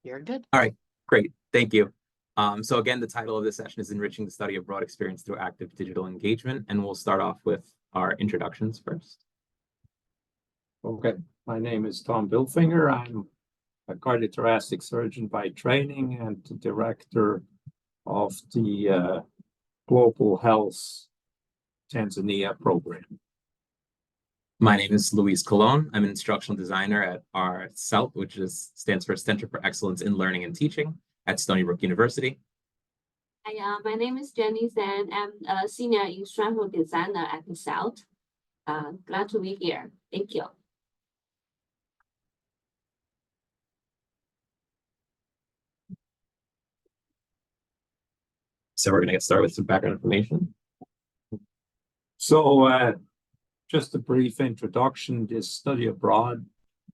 You're good. All right, great. Thank you. So again, the title of this session is Enriching the Study of Broad Experience Through Active Digital Engagement, and we'll start off with our introductions first. Okay, my name is Tom Bilfinger. I'm a cardiothoracic surgeon by training and the director of the Global Health Tanzania program. My name is Luis Colon. I'm an instructional designer at our CELT, which stands for Center for Excellence in Learning and Teaching at Stony Brook University. Hi, my name is Jenny Zhang. I'm a senior instructional designer at the CELT. Glad to be here. Thank you. So we're going to get started with some background information. So just a brief introduction. This study abroad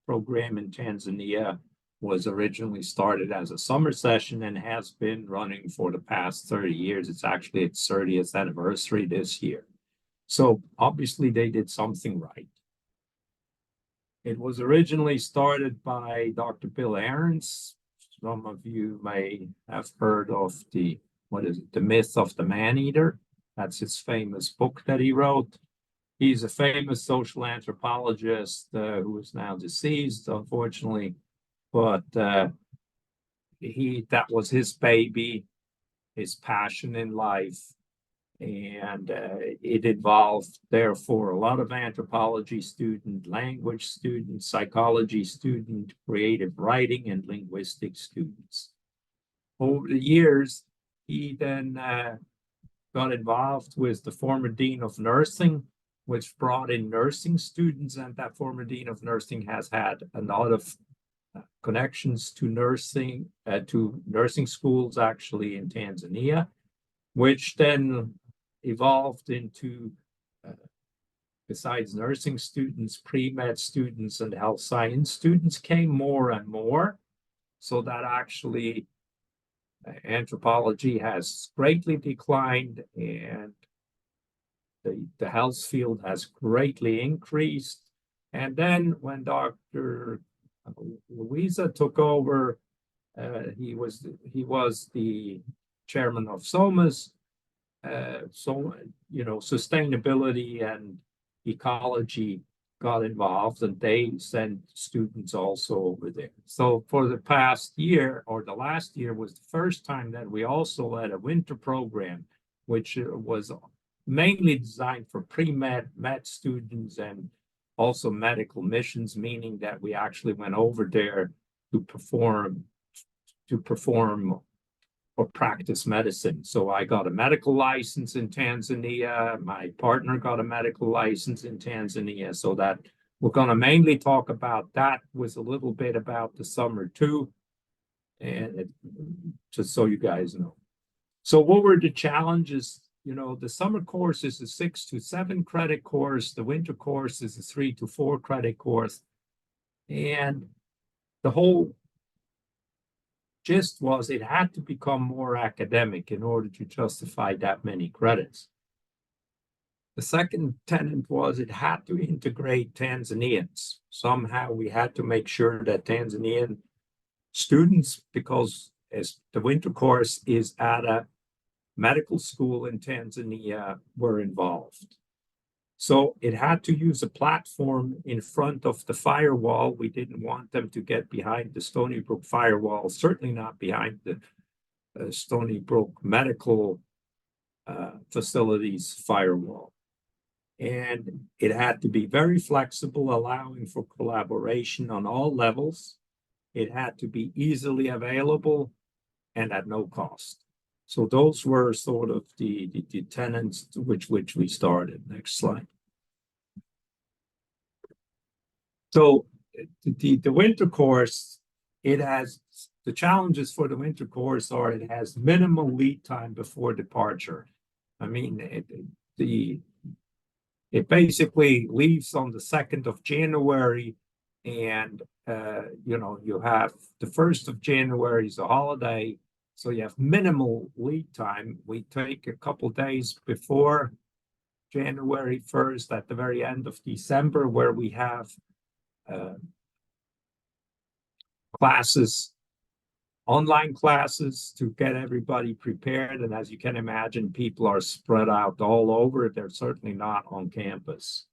program in Tanzania was originally started as a summer session and has been running for the past 30 years. It's actually its 30th anniversary this year. So obviously they did something right. It was originally started by Dr. Bill Ahrens. Some of you may have heard of the Myth of the Man-Eater. That's his famous book that he wrote. He's a famous social anthropologist who is now deceased, unfortunately. But that was his baby, his passion in life. And it involved, therefore, a lot of anthropology student, language students, psychology student, creative writing, and linguistic students. Over the years, he then got involved with the former dean of nursing, which brought in nursing students, and that former dean of nursing has had a lot of connections to nursing schools actually in Tanzania, which then evolved into, besides nursing students, pre-med students and health science students came more and more, so that actually anthropology has greatly declined and the health field has greatly increased. And then when Dr. Louisa took over, he was the chairman of SOMAS. So, sustainability and ecology got involved, and they sent students also over there. So for the past year, or the last year, was the first time that we also had a winter program, which was mainly designed for pre-med, med students, and also medical missions, meaning that we actually went over there to perform or practice medicine. So I got a medical license in Tanzania. My partner got a medical license in Tanzania. So that we're going to mainly talk about that, with a little bit about the summer too, and just so you guys know. So what were the challenges? The summer course is a 6 to 7 credit course. The winter course is a 3 to 4 credit course. And the whole gist was it had to become more academic in order to justify that many credits. The second tenet was it had to integrate Tanzanians. Somehow we had to make sure that Tanzanian students, because as the winter course is at a medical school in Tanzania, were involved. So it had to use a platform in front of the firewall. We didn't want them to get behind the Stony Brook firewall, certainly not behind the Stony Brook medical facilities firewall. And it had to be very flexible, allowing for collaboration on all levels. It had to be easily available and at no cost. So those were sort of the tenets to which we started. Next slide. So the winter course, it has, the challenges for the winter course are it has minimal lead time before departure. I mean, it basically leaves on the 2nd of January, and you have the 1st of January is a holiday. So you have minimal lead time. We take a couple days before January 1st at the very end of December, where we have classes online classes to get everybody prepared. And as you can imagine, people are spread out all over. They're certainly not on campus.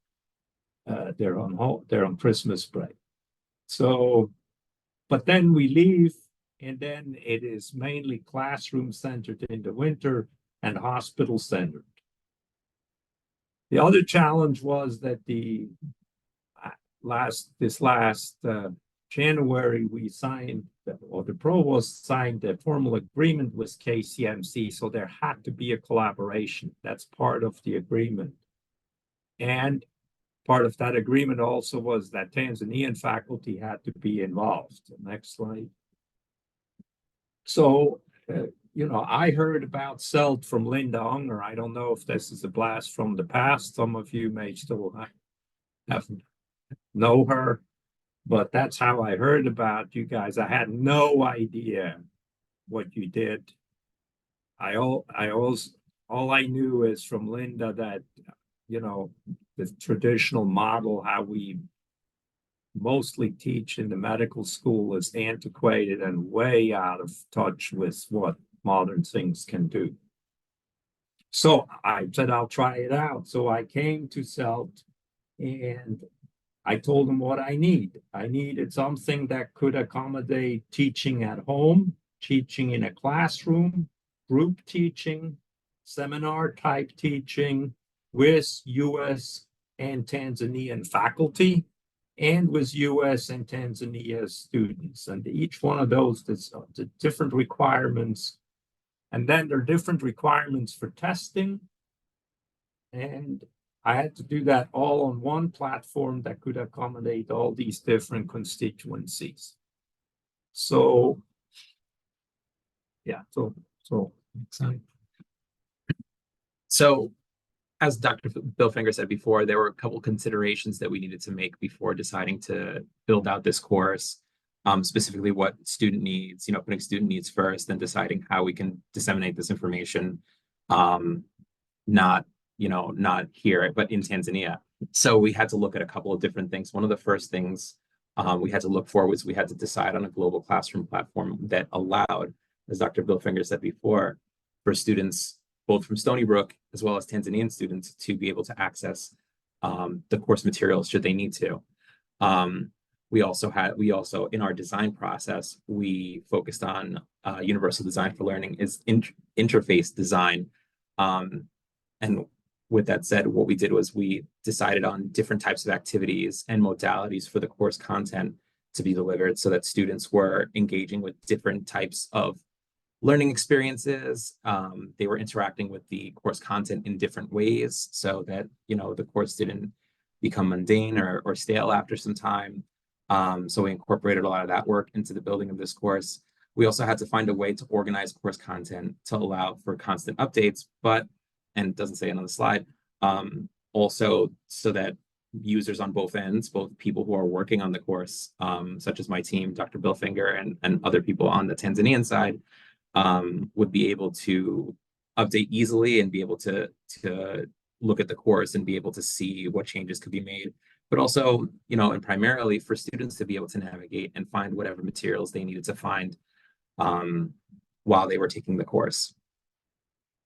They're on Christmas break. So, but then we leave, and then it is mainly classroom centered in the winter and hospital centered. The other challenge was that this last January, we signed, or the provost signed a formal agreement with KCMC, so there had to be a collaboration. That's part of the agreement. And part of that agreement also was that Tanzanian faculty had to be involved. Next slide. So, I heard about CELT from Linda Unger. I don't know if this is a blast from the past. Some of you may still know her. But that's how I heard about you guys. I had no idea what you did. All I knew is from Linda that, the traditional model, how we mostly teach in the medical school, is antiquated and way out of touch with what modern things can do. So I said, I'll try it out. So I came to CELT and I told them what I need. I needed something that could accommodate teaching at home, teaching in a classroom, group teaching, seminar type teaching with US and Tanzanian faculty and with US and Tanzania students. And each one of those, the different requirements. And then there are different requirements for testing. And I had to do that all on one platform that could accommodate all these different constituencies. So, yeah, so. So, as Dr. Bilfinger said before, there were a couple considerations that we needed to make before deciding to build out this course, specifically what student needs, putting student needs first, and deciding how we can disseminate this information, not here, but in Tanzania. So we had to look at a couple of different things. One of the first things we had to look for was we had to decide on a global classroom platform that allowed, as Dr. Bilfinger said before, for students both from Stony Brook as well as Tanzanian students to be able to access the course materials should they need to. We also in our design process, we focused on universal design for learning is interface design. And with that said, what we did was we decided on different types of activities and modalities for the course content to be delivered so that students were engaging with different types of learning experiences. They were interacting with the course content in different ways so that, the course didn't become mundane or stale after some time. So we incorporated a lot of that work into the building of this course. We also had to find a way to organize course content to allow for constant updates, and it doesn't say it on the slide, also so that users on both ends, both people who are working on the course, such as my team, Dr. Bilfinger, and other people on the Tanzanian side, would be able to update easily and be able to look at the course and be able to see what changes could be made. But also, and primarily for students to be able to navigate and find whatever materials they needed to find while they were taking the course.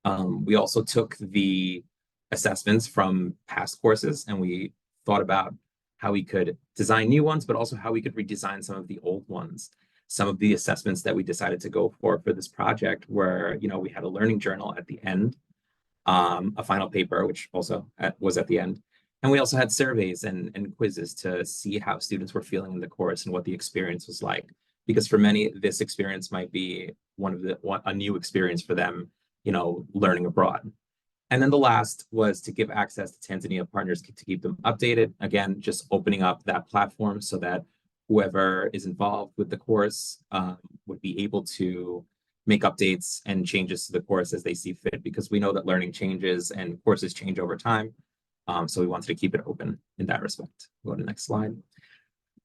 We also took the assessments from past courses and we thought about how we could design new ones, but also how we could redesign some of the old ones. Some of the assessments that we decided to go for this project were, we had a learning journal at the end, a final paper, which also was at the end. And we also had surveys and quizzes to see how students were feeling in the course and what the experience was like. Because for many, this experience might be a new experience for them, learning abroad. And then the last was to give access to Tanzania partners to keep them updated. Again, just opening up that platform so that whoever is involved with the course would be able to make updates and changes to the course as they see fit, because we know that learning changes and courses change over time. So we wanted to keep it open in that respect. Go to the next slide.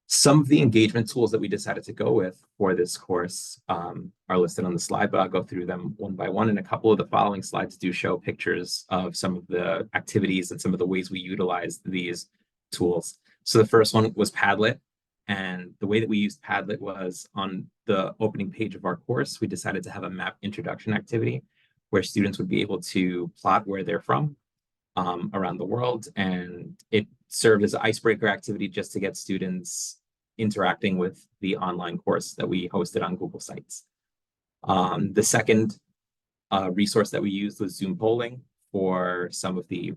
Some of the engagement tools that we decided to go with for this course are listed on the slide, but I'll go through them one by one. And a couple of the following slides do show pictures of some of the activities and some of the ways we utilized these tools. So the first one was Padlet. And the way that we used Padlet was on the opening page of our course, we decided to have a map introduction activity where students would be able to plot where they're from around the world. And it served as an icebreaker activity just to get students interacting with the online course that we hosted on Google Sites. The second resource that we used was Zoom polling for some of the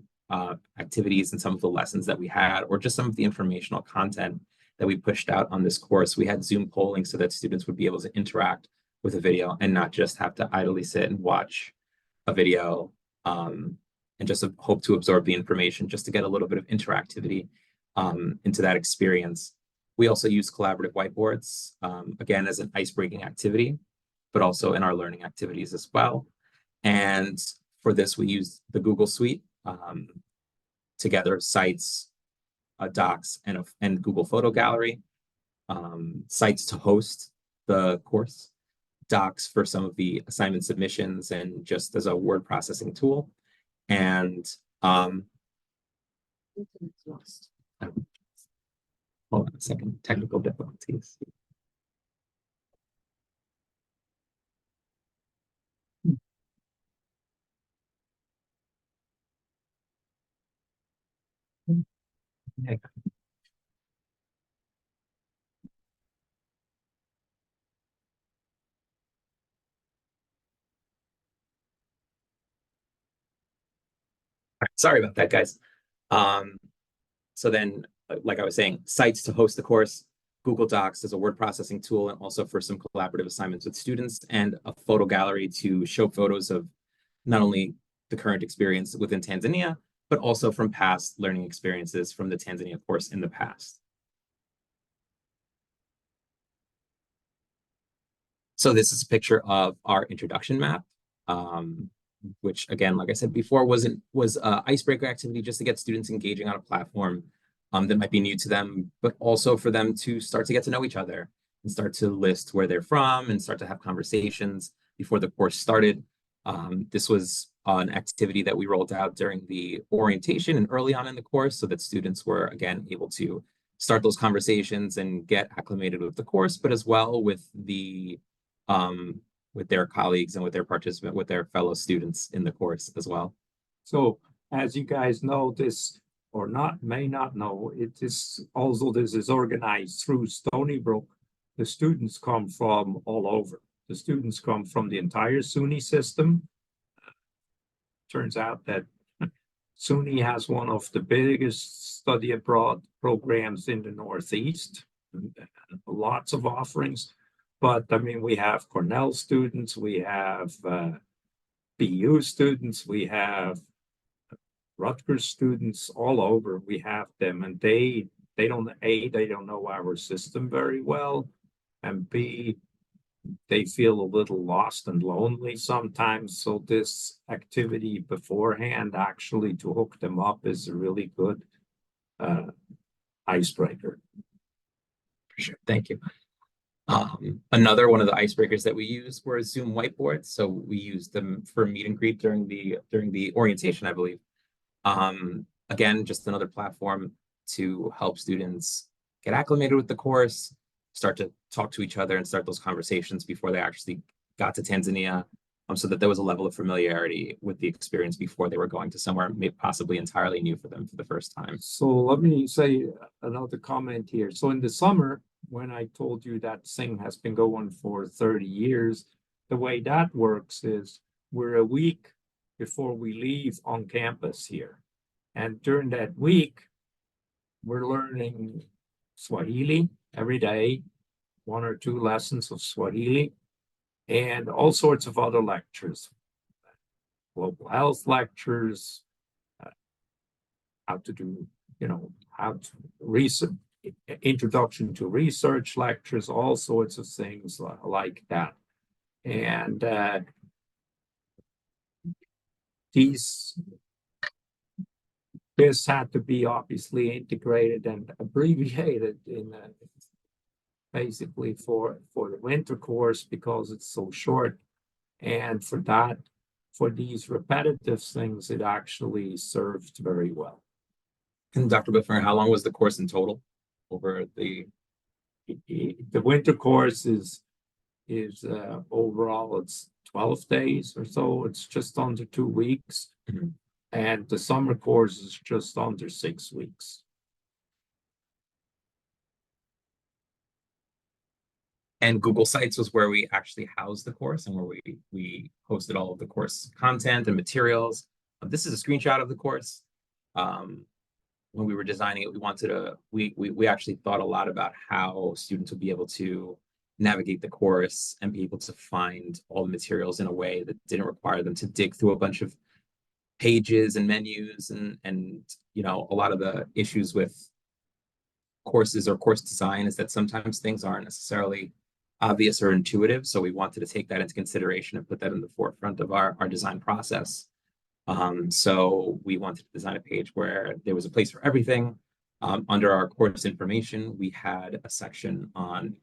activities and some of the lessons that we had, or just some of the informational content that we pushed out on this course. We had Zoom polling so that students would be able to interact with a video and not just have to idly sit and watch a video and just hope to absorb the information, just to get a little bit of interactivity into that experience. We also use collaborative whiteboards, again, as an ice-breaking activity, but also in our learning activities as well. And for this, we used the Google Suite, together Sites, Docs, and Google Photo Gallery, Sites to host the course, Docs for some of the assignment submissions and just as a word processing tool. And lost. hold on a second, technical difficulties. Yeah. Sorry about that, guys. So then, like I was saying, Sites to host the course, Google Docs as a word processing tool, and also for some collaborative assignments with students, and a photo gallery to show photos of not only the current experience within Tanzania, but also from past learning experiences from the Tanzania course in the past. So this is a picture of our introduction map, which again, like I said before, was an icebreaker activity just to get students engaging on a platform that might be new to them, but also for them to start to get to know each other and start to list where they're from and start to have conversations before the course started. This was an activity that we rolled out during the orientation and early on in the course so that students were, again, able to start those conversations and get acclimated with the course, but as well with their colleagues and with their fellow students in the course as well. So as you guys know, this or may not know, this is organized through Stony Brook. The students come from all over. The students come from the entire SUNY system. Turns out that SUNY has one of the biggest study abroad programs in the Northeast, and lots of offerings. But I mean, we have Cornell students, we have BU students, we have Rutgers students all over. We have them, and they don't know our system very well, and B, they feel a little lost and lonely sometimes. So this activity beforehand, actually to hook them up, is a really good icebreaker. For sure, thank you. Another one of the icebreakers that we used were Zoom whiteboards. So we used them for meet and greet during the orientation, I believe. Again, just another platform to help students get acclimated with the course, start to talk to each other and start those conversations before they actually got to Tanzania, so that there was a level of familiarity with the experience before they were going to somewhere maybe possibly entirely new for them for the first time. So let me say another comment here. So in the summer, when I told you that thing has been going for 30 years, the way that works is we're a week before we leave on campus here. And during that week, we're learning Swahili every day, 1 or 2 lessons of Swahili, and all sorts of other lectures, global health lectures, how to do, how to research, introduction to research lectures, all sorts of things like that. And this had to be obviously integrated and abbreviated in basically for the winter course because it's so short. And for these repetitive things, it actually served very well. And Dr. Bilfinger, how long was the course in total over the the winter course is overall it's 12 days or so. It's just under 2 weeks. Mhm. And the summer course is just under 6 weeks. And Google Sites was where we actually housed the course and where we hosted all of the course content and materials. This is a screenshot of the course. When we were designing it, we actually thought a lot about how students would be able to navigate the course and be able to find all the materials in a way that didn't require them to dig through a bunch of pages and menus and a lot of the issues with courses or course design is that sometimes things aren't necessarily obvious or intuitive. So we wanted to take that into consideration and put that in the forefront of our design process. So we wanted to design a page where there was a place for everything. Under our course information, we had a section on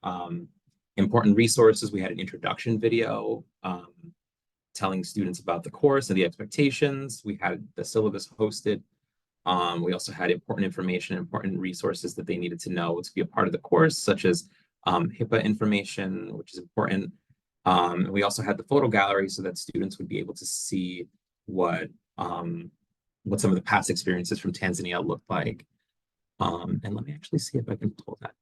important resources. We had an introduction video telling students about the course and the expectations. We had the syllabus hosted. We also had important information, important resources that they needed to know to be a part of the course, such as HIPAA information, which is important. We also had the photo gallery so that students would be able to see what some of the past experiences from Tanzania looked like. And let me actually see if I can pull that.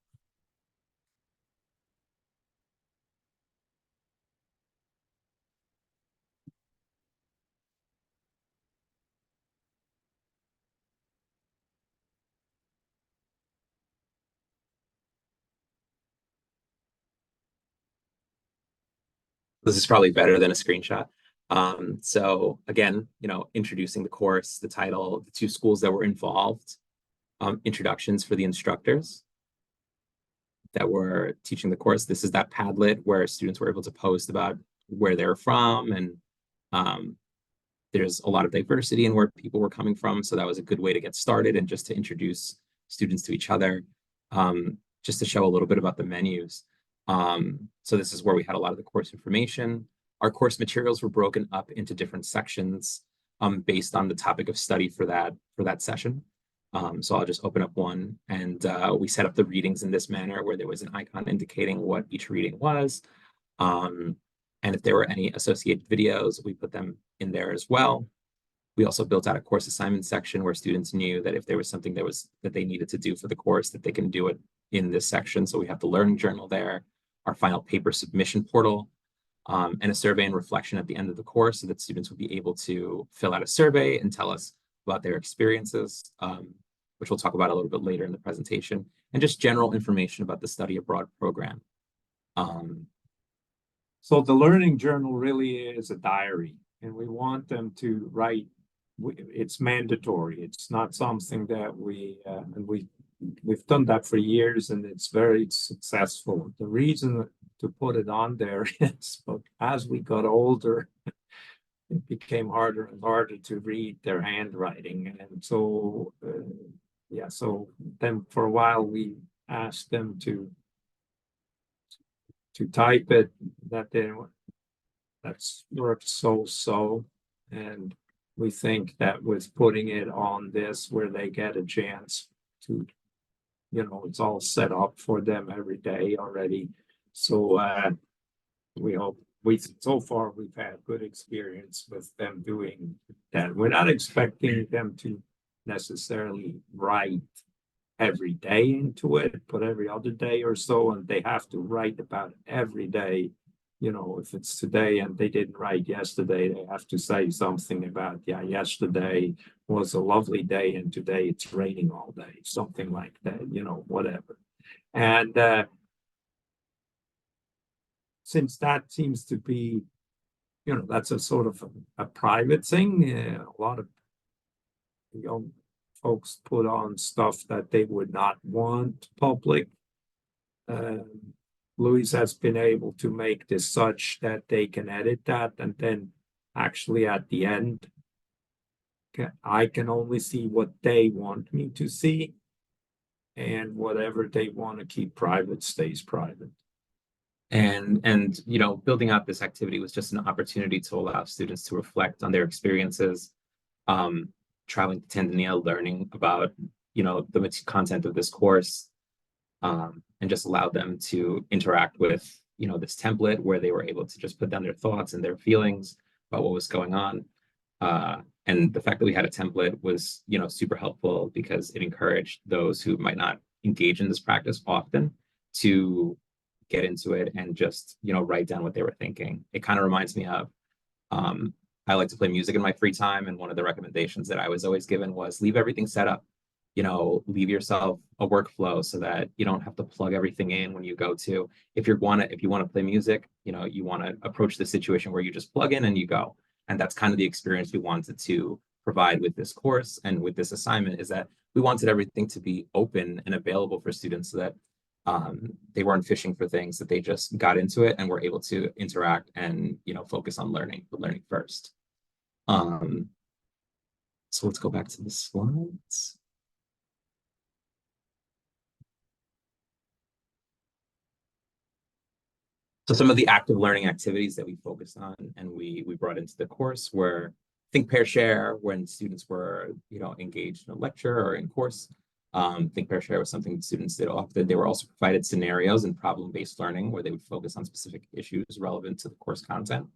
This is probably better than a screenshot. So again, introducing the course, the title, the two schools that were involved, introductions for the instructors that were teaching the course. This is that Padlet where students were able to post about where they're from, and there's a lot of diversity in where people were coming from. So that was a good way to get started and just to introduce students to each other, just to show a little bit about the menus. So this is where we had a lot of the course information. Our course materials were broken up into different sections based on the topic of study for that session. So I'll just open up one, and we set up the readings in this manner where there was an icon indicating what each reading was. And if there were any associated videos, we put them in there as well. We also built out a course assignment section where students knew that if there was something that they needed to do for the course, that they can do it in this section. So we have the learning journal there, our final paper submission portal, and a survey and reflection at the end of the course so that students would be able to fill out a survey and tell us about their experiences, which we'll talk about a little bit later in the presentation, and just general information about the study abroad program. So the learning journal really is a diary, and we want them to write. It's mandatory. It's not something that we've done that for years, and it's very successful. The reason to put it on there is, but as we got older, it became harder and harder to read their handwriting, and so so then for a while we asked them to type it. That's worked so, and we think that with putting it on this where they get a chance to, it's all set up for them every day already. So we hope so far we've had good experience with them doing that. We're not expecting them to necessarily write every day into it, but every other day or so, and they have to write about every day. If it's today and they didn't write yesterday, they have to say something about, yesterday was a lovely day and today it's raining all day, something like that, whatever. And since that seems to be, that's a sort of a private thing, a lot of young folks put on stuff that they would not want public. Louis has been able to make this such that they can edit that, and then actually at the end, I can only see what they want me to see, and whatever they want to keep private stays private. And building out this activity was just an opportunity to allow students to reflect on their experiences, traveling to Tanzania, learning about the content of this course, and and just allowed them to interact with, this template where they were able to just put down their thoughts and their feelings about what was going on. And the fact that we had a template was, super helpful because it encouraged those who might not engage in this practice often to get into it and just, write down what they were thinking. It kind of reminds me of, I like to play music in my free time. And one of the recommendations that I was always given was leave everything set up, leave yourself a workflow so that you don't have to plug everything in when you go to, if you want to play music, you want to approach the situation where you just plug in and you go. And that's kind of the experience we wanted to provide with this course and with this assignment, is that we wanted everything to be open and available for students so that they weren't fishing for things, that they just got into it and were able to interact and, focus on learning first. So let's go back to the slides. So some of the active learning activities that we focused on and we brought into the course were think, pair, share when students were, engaged in a lecture or in course. Think, pair, share was something students did often. They were also provided scenarios and problem-based learning where they would focus on specific issues relevant to the course content.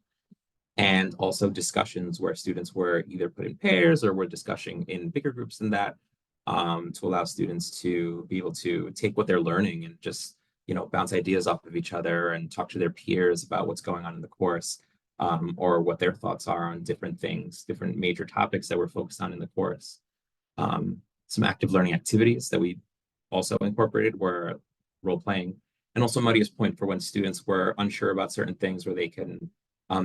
And also discussions where students were either put in pairs or were discussing in bigger groups than that, to allow students to be able to take what they're learning and just, bounce ideas off of each other and talk to their peers about what's going on in the course, or what their thoughts are on different things, different major topics that we're focused on in the course. Some active learning activities that we also incorporated were role playing, and also Maria's point for when students were unsure about certain things where they can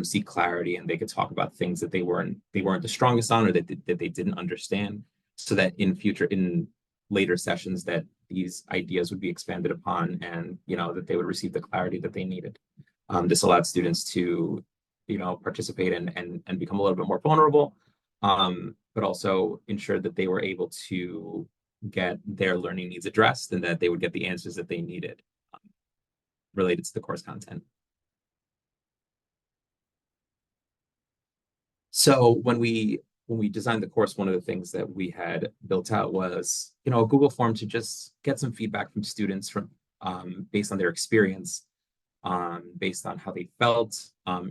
seek clarity and they could talk about things that they weren't the strongest on or that they didn't understand, so that in later sessions that these ideas would be expanded upon and that they would receive the clarity that they needed. This allowed students to participate and become a little bit more vulnerable, but also ensured that they were able to get their learning needs addressed and that they would get the answers that they needed related to the course content. So when we designed the course, one of the things that we had built out was, a Google form to just get some feedback from students from based on their experience, based on how they felt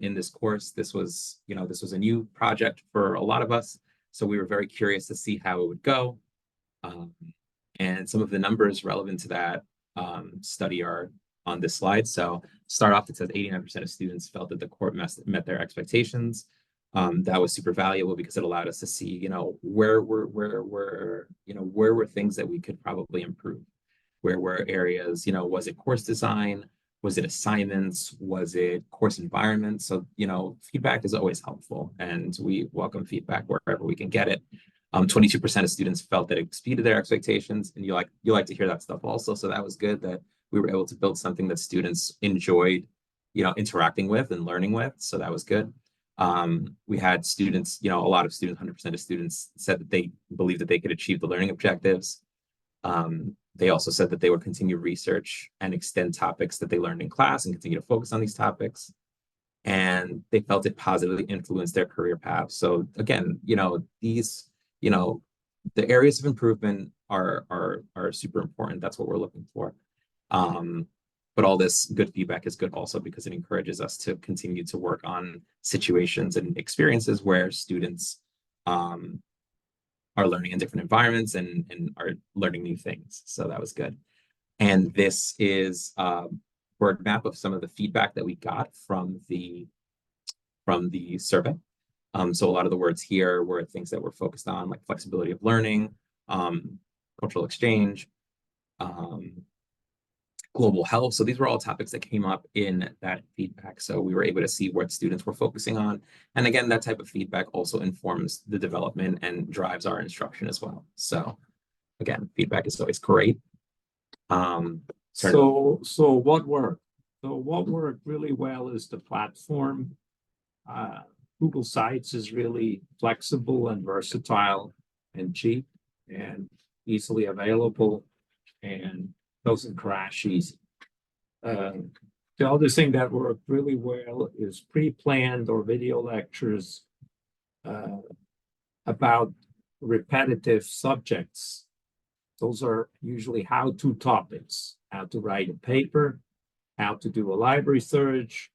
in this course. This was a new project for a lot of us, so we were very curious to see how it would go. And some of the numbers relevant to that study are on this slide. So start off, it says 89% of students felt that the course met their expectations. That was super valuable because it allowed us to see, where were things that we could probably improve? Where were areas, was it course design? Was it assignments? Was it course environment? So, feedback is always helpful and we welcome feedback wherever we can get it. 22% of students felt that it exceeded their expectations, and you like to hear that stuff also. So that was good that we were able to build something that students enjoyed, interacting with and learning with. So that was good. We had students, a lot of students, 100% of students said that they believed that they could achieve the learning objectives. They also said that they would continue research and extend topics that they learned in class and continue to focus on these topics. And they felt it positively influenced their career path. So again, these, the areas of improvement are super important. That's what we're looking for. But all this good feedback is good also because it encourages us to continue to work on situations and experiences where students are learning in different environments and are learning new things. So that was good. And this is a word map of some of the feedback that we got from the survey. So a lot of the words here were things that we're focused on, like flexibility of learning, cultural exchange, global health. So these were all topics that came up in that feedback. So we were able to see what students were focusing on. And again, that type of feedback also informs the development and drives our instruction as well. So again, feedback is always great. So what worked? So what worked really well is the platform. Google Sites is really flexible and versatile and cheap and easily available and doesn't crash easy. The other thing that worked really well is pre-planned or video lectures about repetitive subjects. Those are usually how-to topics, how to write a paper, how to do a library search,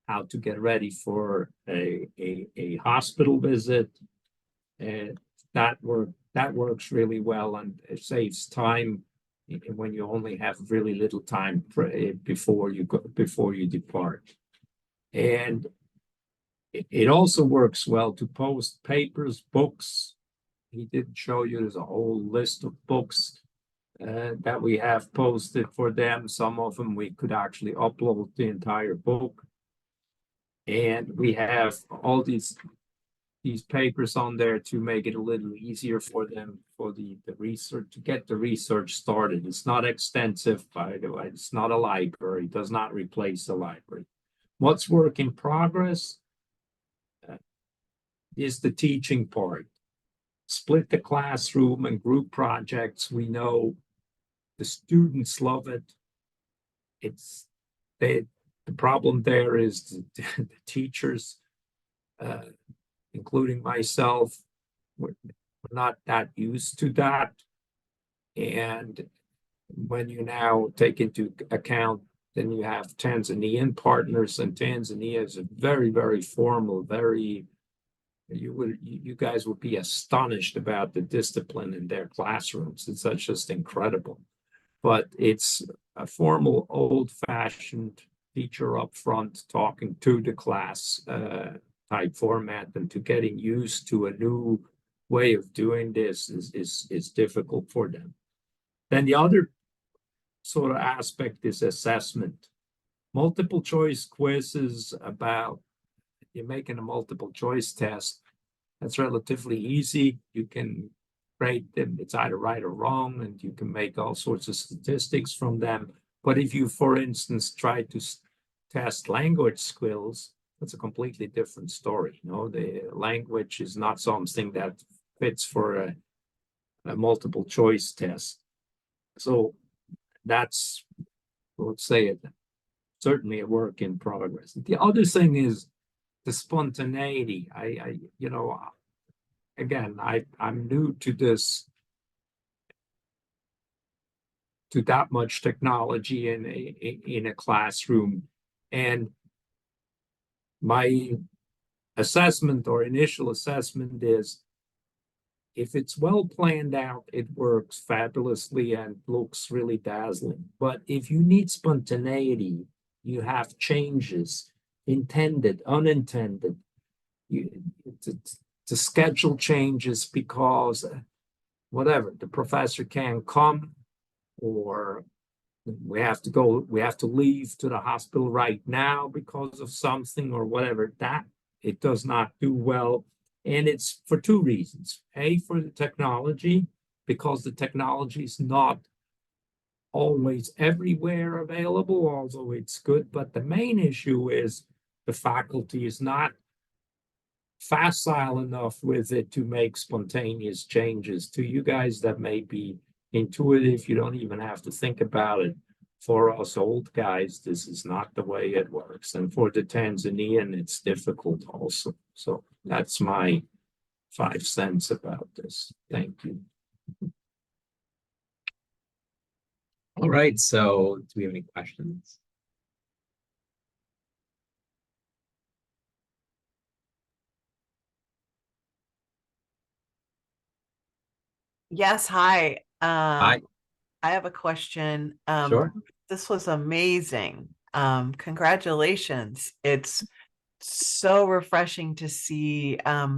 how to get ready for a hospital visit. And that works really well, and it saves time when you only have really little time before you depart. And it also works well to post papers, books. He didn't show you, there's a whole list of books that we have posted for them. Some of them we could actually upload the entire book. And we have all these papers on there to make it a little easier for them for the research, to get the research started. It's not extensive, by the way. It's not a library. It does not replace the library. What's work in progress is the teaching part. Split the classroom and group projects. We know the students love it. The problem there is the teachers, including myself, we're not that used to that. And when you now take into account, then you have Tanzanian partners, and Tanzania is a very, very formal, you guys would be astonished about the discipline in their classrooms. It's just incredible. But it's a formal, old-fashioned teacher up front talking to the class type format, and to getting used to a new way of doing this is difficult for them. Then the other sort of aspect is assessment. Multiple choice quizzes about, you're making a multiple choice test. That's relatively easy. You can rate them, it's either right or wrong, and you can make all sorts of statistics from them. But if you, for instance, try to test language skills, that's a completely different story. You know, the language is not something that fits for a multiple choice test. So that's, let's say, it certainly a work in progress. The other thing is the spontaneity. I'm new to this, to that much technology in a classroom, and my assessment or initial assessment is, if it's well planned out, it works fabulously and looks really dazzling. But if you need spontaneity, you have changes, intended, unintended, to schedule changes because whatever, the professor can't come, or we have to leave to the hospital right now because of something or whatever, that it does not do well. And it's for two reasons. A, for the technology, because the technology is not always everywhere available, although it's good. But the main issue is the faculty is not facile enough with it to make spontaneous changes. To you guys, that may be intuitive. You don't even have to think about it. For us old guys, this is not the way it works. And for the Tanzanian, it's difficult also. So that's my 5 cents about this. Thank you. All right, so do we have any questions? Yes, hi. Hi. I have a question. Sure. This was amazing. Congratulations. It's so refreshing to see a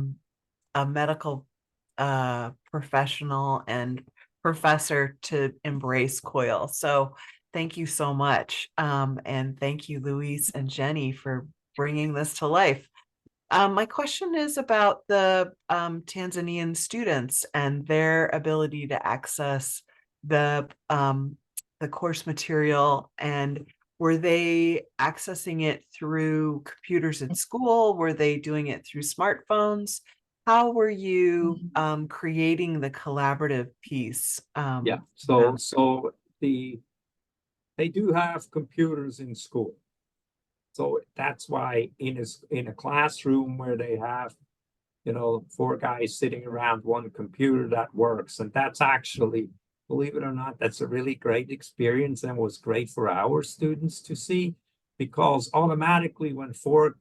medical professional and professor to embrace COIL. So thank you so much. And thank you, Luis and Jenny, for bringing this to life. My question is about the Tanzanian students and their ability to access the course material, and were they accessing it through computers at school? Were they doing it through smartphones? How were you creating the collaborative piece? Yeah, so they do have computers in school. So that's why in a classroom where they have, 4 guys sitting around one computer, that works. And that's actually believe it or not, that's a really great experience and was great for our students to see, because automatically when four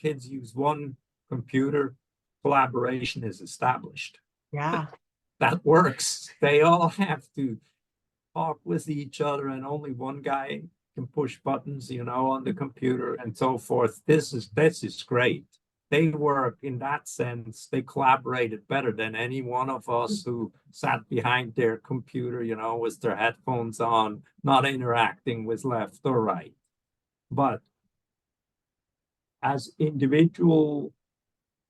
kids use one computer, collaboration is established. Yeah. That works. They all have to talk with each other, and only one guy can push buttons, on the computer and so forth. This is great. They work in that sense. They collaborated better than any one of us who sat behind their computer, with their headphones on, not interacting with left or right. But as individual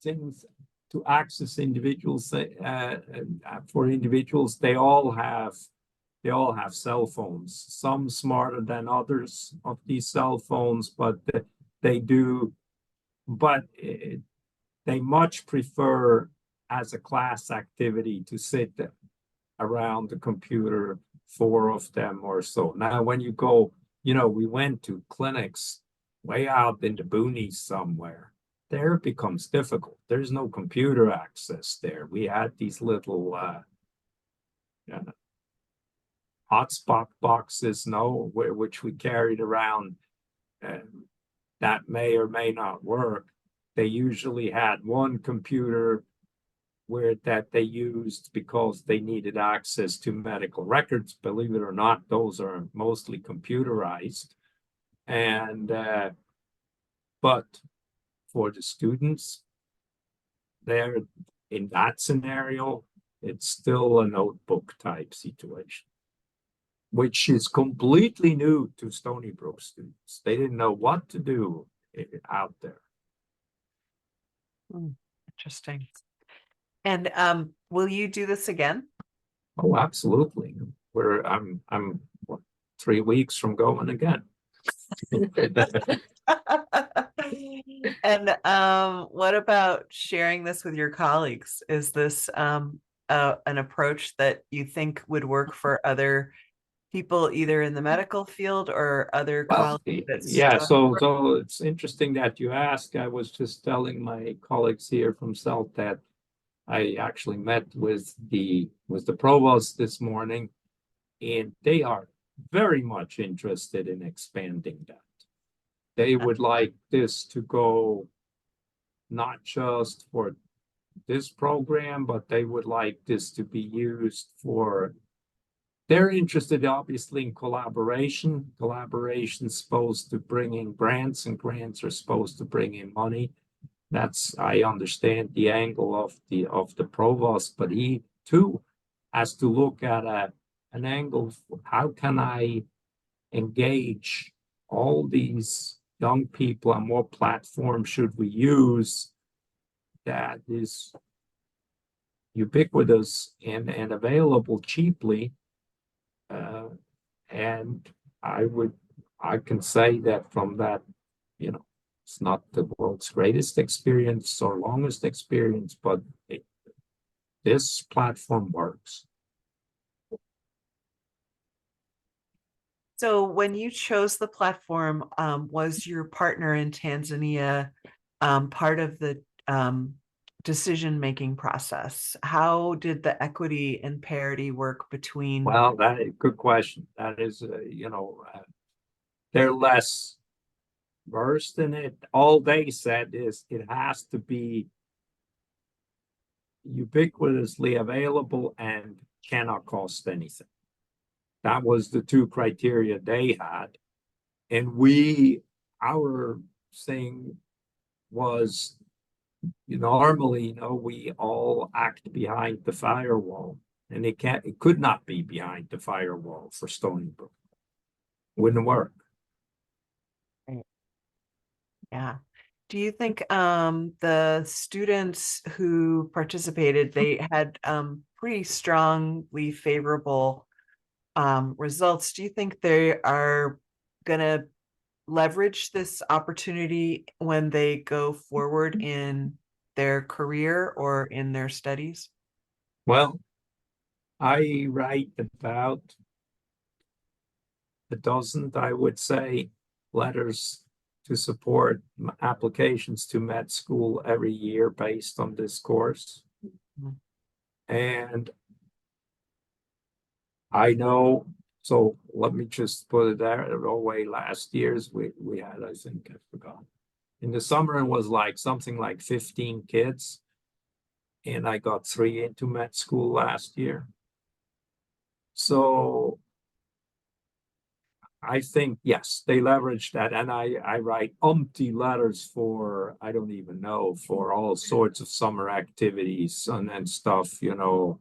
things to access individuals, for individuals, they all have cell phones, some smarter than others of these cell phones, but they do, but they much prefer as a class activity to sit around the computer, four of them or so. Now, when you go, we went to clinics way out in the boonies somewhere. There it becomes difficult. There's no computer access there. We had these little hotspot boxes, which we carried around, that may or may not work. They usually had one computer that they used because they needed access to medical records. Believe it or not, those are mostly computerized. And but for the students, they're in that scenario, it's still a notebook type situation, which is completely new to Stony Brook students. They didn't know what to do out there. Interesting. And will you do this again? Oh, absolutely. I'm what, 3 weeks from going again. And what about sharing this with your colleagues? Is this an approach that you think would work for other people, either in the medical field or other Well, colleagues? yeah, so it's interesting that you ask. I was just telling my colleagues here from CELT that I actually met with the provost this morning, and they are very much interested in expanding that. They would like this to go not just for this program, but they would like this to be used for, they're interested obviously in collaboration. Collaboration's supposed to bring in grants, and grants are supposed to bring in money. That's, I understand the angle of the provost, but he too has to look at an angle of how can I engage all these young people, and what platform should we use that is ubiquitous and available cheaply. And I can say that from that, it's not the world's greatest experience or longest experience, but this platform works. So when you chose the platform, was your partner in Tanzania part of the decision-making process? How did the equity and parity work between? Well, that is a good question. That is, they're less versed in it. All they said is it has to be ubiquitously available and cannot cost anything. That was the two criteria they had. And our thing was, normally, we all act behind the firewall, and it could not be behind the firewall for Stony Brook. Wouldn't work. Yeah. Do you think the students who participated, they had pretty strongly favorable results? Do you think they are going to leverage this opportunity when they go forward in their career or in their studies? Well, I write about a dozen, I would say, letters to support applications to med school every year based on this course. And I know, so let me just put it there away. Last year's we had, I think, I forgot. In the summer, it was like something like 15 kids. And I got 3 into med school last year. So I think, yes, they leverage that. And I write umpty letters for, I don't even know, for all sorts of summer activities and stuff, you know,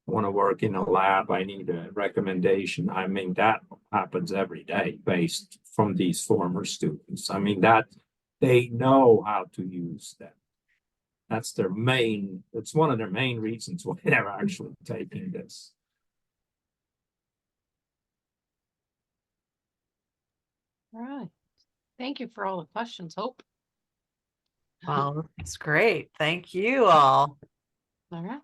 want to work in a lab, I need a recommendation. I mean, that happens every day based from these former students. I mean, that they know how to use them. That's their main, it's one of their main reasons why they're actually taking this. All right. Thank you for all the questions, Hope. Well, it's great. Thank you all. All right.